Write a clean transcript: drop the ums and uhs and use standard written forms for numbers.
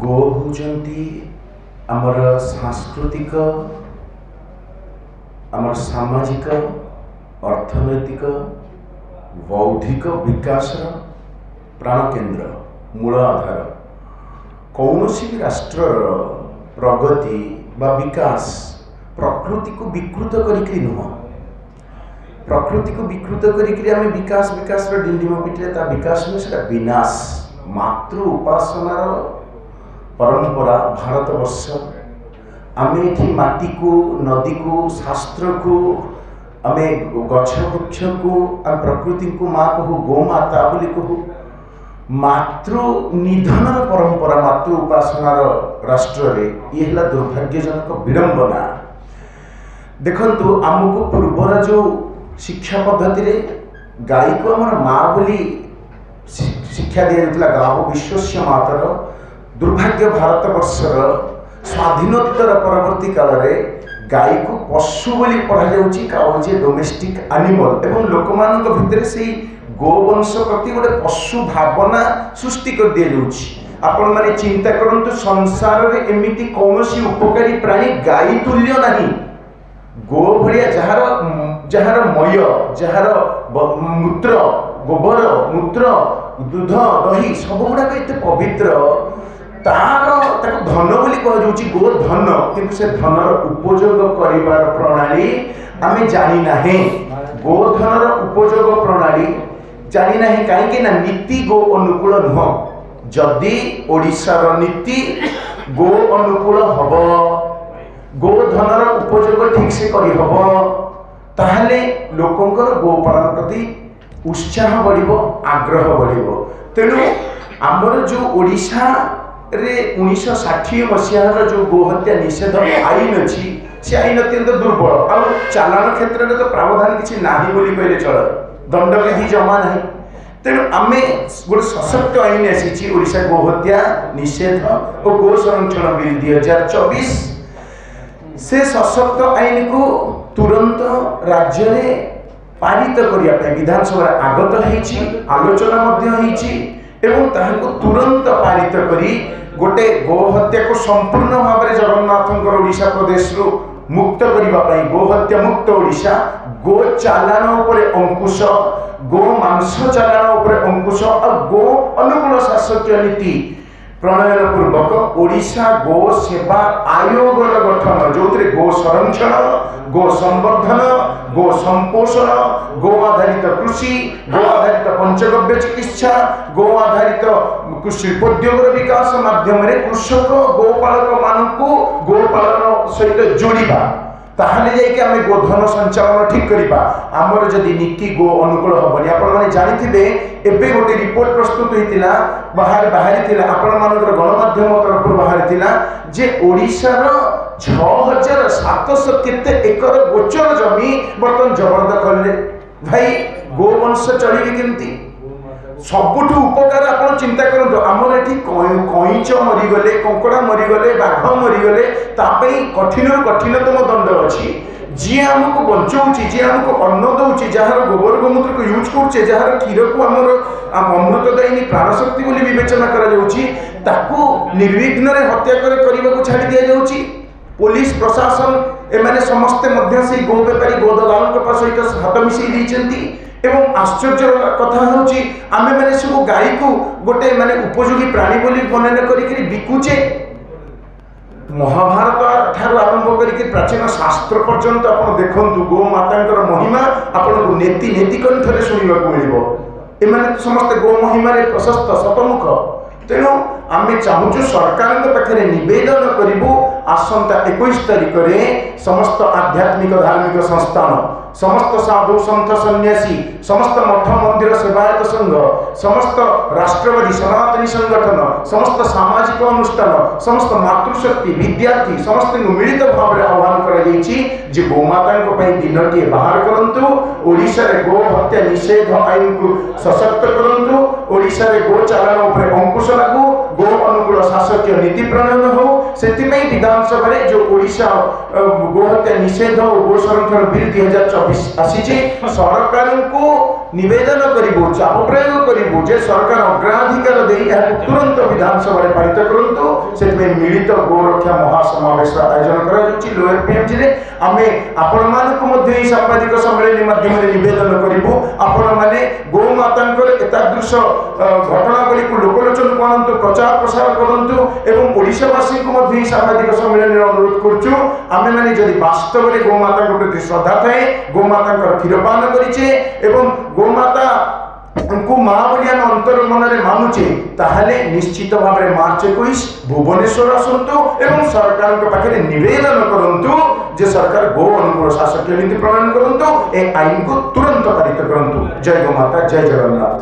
गो होचंती आमर सांस्कृतिक आमर सामाजिक अर्थनैतिक बौद्धिक विकास प्राण केन्द्र मूल आधार। कौनसी भी राष्ट्र प्रगति बा विकास प्रकृति को विकृत करिक नुह। प्रकृति को विकृत करिक आम विकास विकास डिंडिम पिटे ता विकास में से विनाश। मातृ उपासनार परंपरा भारत वर्ष आम ये माटी को नदी को शास्त्र को आम गछ वृक्ष को आम प्रकृति को माँ कहू गोमाता बोली कहू। मातृ निधन परंपरा मातृ उपासनार राष्ट्र रे ये है दुर्भाग्यजनक विडंबना। देखंतु आमको पूर्वर जो शिक्षा पद्धति रे गाई को आम माँ बोली शिक्षा दि जाता गाव विश्वस्य मातर। दुर्भाग्य भारत वर्षर स्वाधीनोत्तर परवर्ती काल रे गाई को पशु बोली पढ़ा जाउची काउजे डोमेस्टिक एनिमल एवं लोकमानक भितर से गोवंश प्रति गोटे पशु भावना सृष्टि कर दिया जाउची। आपण माने चिंता करंतु संसार रे एमिति कौनसी उपकारी प्राणी गाई तुल्य नहीं। गो भलिया जहार मय जहार मूत्र गोबर मूत्र दूध दही सब गुड़ाक एत पवित्र तार धन बोली कहुची गो धन किंतु से धनर उपयोग करिवार प्रणाली आमे जानी नाही। गो धनर उपयोग प्रणाली जानी नाही कहीं ना नीति गो अनुकूल नुह। जदि ओडिशार नीति गो अनुकूल हब गो धनर उपयोग ठीक से करि हब ताहले लोकंकर गो पालन प्रति उत्साह बढ़िबो आग्रह बढ़िबो। तेणु आमर जो ओडिशा रे 1960 मसीहार जो गोहत्या निषेध आईन अच्छी से आईन अत्यंत दुर्बल और चालान क्षेत्र में तो प्रावधान किसी नाही बोली कहले चल दंडविधि जमा नहीं। तेणु आम गोटे सशक्त आईन आसी ओडिशा गोहत्या निषेध और गो संरक्षण बिल 2024 से सशक्त आईन को तुरंत राज्य में पारित करने विधानसभा आगत होईची आलोचना मध्य होईची एवं ताहाको तुरंत पारित करी गोटे गोहत्या को संपूर्ण भाव में जगन्नाथंकर ओडिशा प्रदेश रु मुक्त करने गोहत्या मुक्त ओडिशा गो चालान उपरे अंकुश गो मांस चालान उपरे अंकुश और गो अनुकूल शासकीय नीति प्रणयन पूर्वक ओडिशा गो सेवा आयोग गठन जो गो संरक्षण गो संवर्धन गो संपोषण गो आधारित कृषि गो आधारित पंचगव्य चिकित्सा गो आधारित शिल्पोद्योग विकास माध्यम कृषक गोपालक मानू गोपालन सहित जोड़ा ताहले जाइए आम गोधन संचालन ठीक करवा। आमर जदि नीति गो अनुकूल हेनी आपने जानी एवं गोटे रिपोर्ट प्रस्तुत होता बाहरी आपण मान गणमाध्यम तरफ बाहरी जे ओडिशार 6700 केते एकर गोचर जमी बर्तन जबरदखल भाई गोवंश चलिए केमती सबुठ उपकार आप चिंता करूँ। आमर ये कईच मरीगले कंकड़ा मरीगले बाघ मरीगले कठिन कठिनतम दंड अच्छी जी आमको बचाऊँगी जी आमको अन्न दौर जार गोबर गोमूत्र को यूज करुचे जार क्षीर को आमर अमृतदायिनी प्राणशक्ति बोली विवेचना कर निर्विघ्न हत्या करने को छाड़ी दि जाऊँगी। पुलिस प्रशासन एमाने समस्ते मध्य से गो बेपारी गो दलाल सहित हाथ मिसई एवं आश्चर्य कथा होची आमे माने सब गाई को गोटे माने उपयोगी प्राणी बोली वर्णन करिक बिकुचे। महाभारत ठार आरंभ करके प्राचीन शास्त्र पर्यंत आप देखंतु गो मातांकर महिमा आपको नेति नेति कंठरे शुणा मिलिबो। एमाने समस्त गो महिमा रे प्रशस्त शतमुख। तेणु आम चाहूँ सरकार पाखे नवेदन करूँ आसंता 21 तारिख में समस्त आध्यात्मिक धार्मिक संस्थान समस्त साधु सन्थ सन्यासी समस्त मठ मंदिर सेवायत संघ समस्त राष्ट्रवादी सनातनी संगठन समस्त सामाजिक अनुष्ठान समस्त मातृशक्ति विद्यार्थी समस्त मिलित भाव में आह्वान कर गोमाता दिनटी बाहर करूँ। ओडिशा रे गो हत्या निषेध आईन को सशक्त करूँ। ओडिशा रे गो चालान उपरे अंकुश लागू गो अनुकूल शासकीय नीति प्रणयन हो से विधानसभा जो ओडिशा गो हत्या निषेध और गो संरक्षण बिल 2024 आसी सरकार को निवेदन करूँ चाप प्रयोग करूँ जे सरकार अग्राधिकार दे तुरंत विधानसभा पारित करूँ। से मिलित गोरक्षा महासमावेश आयोजन कर लोअर पीएमजी रे आमे आपण मानक मध्ये सांबादिक सम्मेलन माध्यम निवेदन करिवु आपण माने गौ मातांकर एतादृश घटनावली को लोकलोचन को आनंतु प्रचार प्रसार करंतु एवं ओडिशावासी को मध्ये सांबादिक सम्मेलन अनुरोध करछु आमे माने जदि वास्तव रे गौ माता को प्रति श्रद्धा थाए गौ माता क्षीरपान करिचे एवं गौ माता को माँ बोली आम अंतर मन में मानुचे ताहले निश्चित भाव में मार्च 21 भुवनेश्वर आसतु एवं सरकार पाखे निवेदन करूँ जे सरकार गो अनुकूल शासकीय नीति प्रणयन करूँ ए आईन को तुरंत पारित करूँ। जय गौ माता जय जगन्नाथ।